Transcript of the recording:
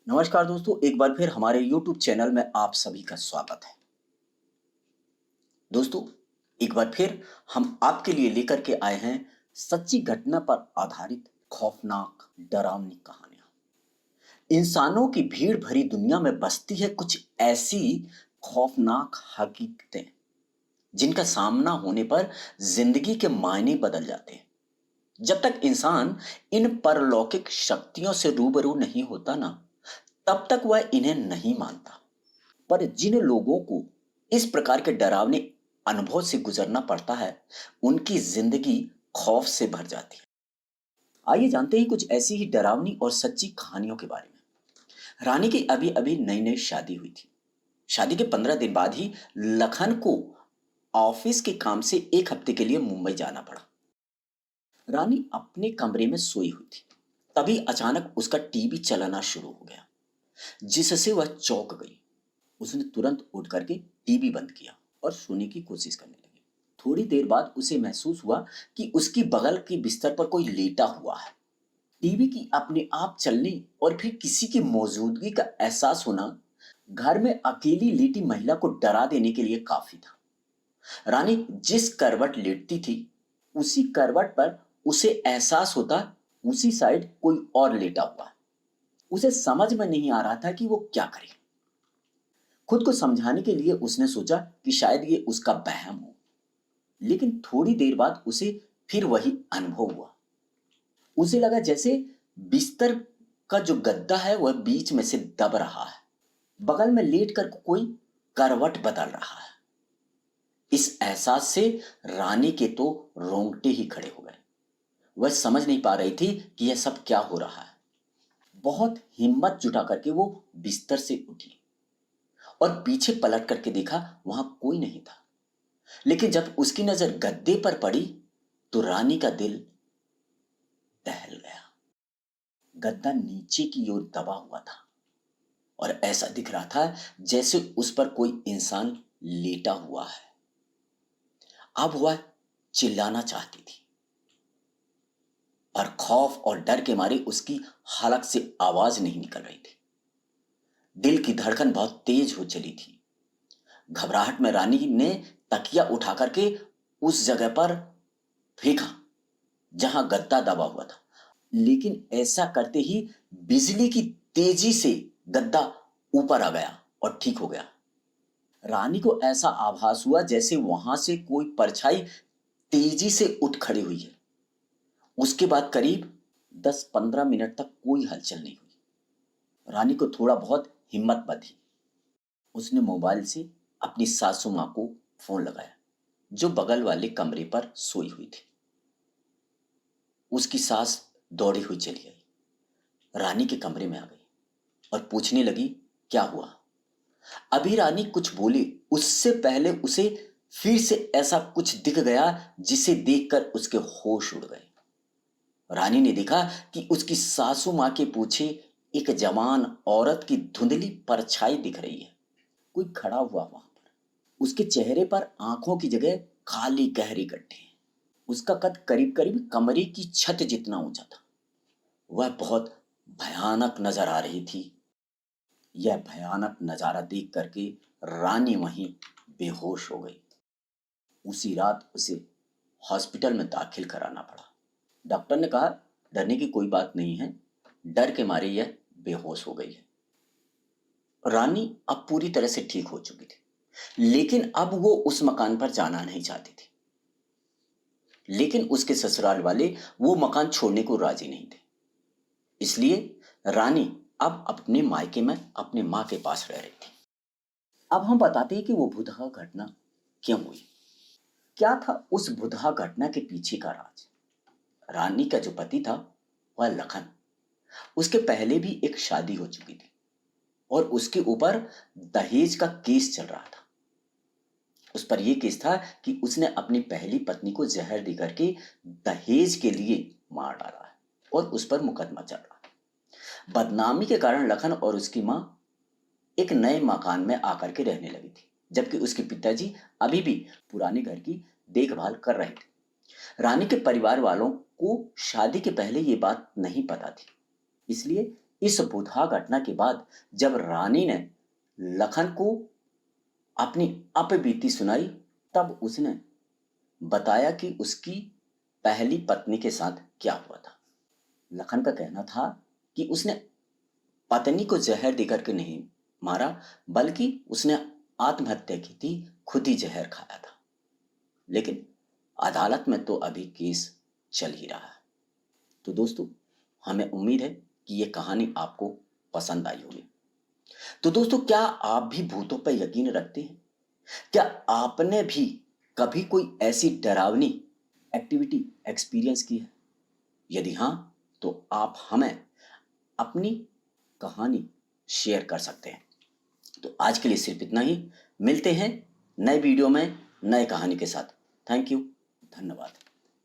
नमस्कार दोस्तों, एक बार फिर हमारे YouTube चैनल में आप सभी का स्वागत है। दोस्तों, एक बार फिर हम आपके लिए लेकर के आए हैं सच्ची घटना पर आधारित खौफनाक, डरावनी कहानियाँ। इंसानों की भीड़ भरी दुनिया में बसती है कुछ ऐसी खौफनाक हकीकतें, जिनका सामना होने पर जिंदगी के मायने बदल जाते हैं। जब तक इंसान इन परलौकिक शक्तियों से रूबरू नहीं होता ना, तब तक वह इन्हें नहीं मानता। पर जिन लोगों को इस प्रकार के डरावने अनुभव से गुजरना पड़ता है, उनकी जिंदगी खौफ से भर जाती है। आइए जानते हैं कुछ ऐसी ही डरावनी और सच्ची कहानियों के बारे में। रानी की अभी अभी नई नई शादी हुई थी। शादी के 15 दिन बाद ही लखन को ऑफिस के काम से एक हफ्ते के लिए मुंबई जाना पड़ा। रानी अपने कमरे में सोई हुई थी, तभी अचानक उसका टीवी चलाना शुरू हो गया, जिससे वह चौंक गई। उसने तुरंत उठ करके टीवी बंद किया और सोने की कोशिश करने लगी। थोड़ी देर बाद उसे महसूस हुआ कि उसकी बगल के बिस्तर पर कोई लेटा हुआ है। टीवी की अपने आप चलने और फिर किसी की मौजूदगी का एहसास होना घर में अकेली लेटी महिला को डरा देने के लिए काफी था। रानी जिस करवट लेटती थी, उसी करवट पर उसे एहसास होता उसी साइड कोई और लेटा हुआ है। उसे समझ में नहीं आ रहा था कि वो क्या करे। खुद को समझाने के लिए उसने सोचा कि शायद ये उसका वहम हो, लेकिन थोड़ी देर बाद उसे फिर वही अनुभव हुआ। उसे लगा जैसे बिस्तर का जो गद्दा है वह बीच में से दब रहा है, बगल में लेट कर कोई करवट बदल रहा है। इस एहसास से रानी के तो रोंगटे ही खड़े हो गए। वह समझ नहीं पा रही थी कि यह सब क्या हो रहा है। बहुत हिम्मत जुटा करके वो बिस्तर से उठी और पीछे पलट करके देखा, वहां कोई नहीं था। लेकिन जब उसकी नजर गद्दे पर पड़ी तो रानी का दिल दहल गया। गद्दा नीचे की ओर दबा हुआ था और ऐसा दिख रहा था जैसे उस पर कोई इंसान लेटा हुआ है। अब वह चिल्लाना चाहती थी, पर खौफ और डर के मारे उसकी हलक से आवाज नहीं निकल रही थी। दिल की धड़कन बहुत तेज हो चली थी। घबराहट में रानी ने तकिया उठा करके उस जगह पर फेंका जहां गद्दा दबा हुआ था। लेकिन ऐसा करते ही बिजली की तेजी से गद्दा ऊपर आ गया और ठीक हो गया। रानी को ऐसा आभास हुआ जैसे वहां से कोई परछाई तेजी से उठ खड़ी हुई है। उसके बाद करीब 10-15 मिनट तक कोई हलचल नहीं हुई। रानी को थोड़ा बहुत हिम्मत बंधी। उसने मोबाइल से अपनी सासू मां को फोन लगाया, जो बगल वाले कमरे पर सोई हुई थी। उसकी सास दौड़ी हुई चली आई, रानी के कमरे में आ गई और पूछने लगी, क्या हुआ। अभी रानी कुछ बोली उससे पहले उसे फिर से ऐसा कुछ दिख गया जिसे देखकर उसके होश उड़ गए। रानी ने देखा कि उसकी सासू मां के पीछे एक जवान औरत की धुंधली परछाई दिख रही है। कोई खड़ा हुआ वहां पर। उसके चेहरे पर आंखों की जगह काली गहरी गड्ढे हैं। उसका कद करीब करीब कमरे की छत जितना ऊंचा था। वह बहुत भयानक नजर आ रही थी। यह भयानक नजारा देख करके रानी वहीं बेहोश हो गई। उसी रात उसे हॉस्पिटल में दाखिल कराना पड़ा। डॉक्टर ने कहा, डरने की कोई बात नहीं है, डर के मारे यह बेहोश हो गई है। रानी अब पूरी तरह से ठीक हो चुकी थी, लेकिन अब वो उस मकान पर जाना नहीं चाहती थी। लेकिन उसके ससुराल वाले वो मकान छोड़ने को राजी नहीं थे। इसलिए रानी अब अपने मायके में अपने माँ के पास रह रही थी। अब हम बताते हैं कि वो भुतहा घटना क्यों हुई। क्या था उस भुतहा घटना के पीछे का राज। रानी का जो पति था वह लखन, उसके पहले भी एक शादी हो चुकी थी और उसके ऊपर दहेज का केस चल रहा था। उस पर यह केस था कि उसने अपनी पहली पत्नी को जहर दे करके दहेज के लिए मार डाला है और उस पर मुकदमा चल रहा है। बदनामी के कारण लखन और उसकी मां एक नए मकान में आकर के रहने लगी थी, जबकि उसके पिताजी अभी भी पुराने घर की देखभाल कर रहे थे। रानी के परिवार वालों को शादी के पहले ये बात नहीं पता थी, इसलिए इस बुधा घटना के बाद जब रानी ने लखन को अपनी अपबीती सुनाई, तब उसने बताया कि उसकी पहली पत्नी के साथ क्या हुआ था। लखन का कहना था कि उसने पत्नी को जहर देकर के नहीं मारा, बल्कि उसने आत्महत्या की थी, खुद ही जहर खाया था। लेकिन अदालत में तो अभी केस चल ही रहा है। तो दोस्तों, हमें उम्मीद है कि ये कहानी आपको पसंद आई होगी। तो दोस्तों, क्या आप भी भूतों पर यकीन रखते हैं? क्या आपने भी कभी कोई ऐसी डरावनी एक्टिविटी एक्सपीरियंस की है? यदि हाँ, तो आप हमें अपनी कहानी शेयर कर सकते हैं। तो आज के लिए सिर्फ इतना ही। मिलते हैं नए वीडियो में नए कहानी के साथ। Thank you. धन्यवाद।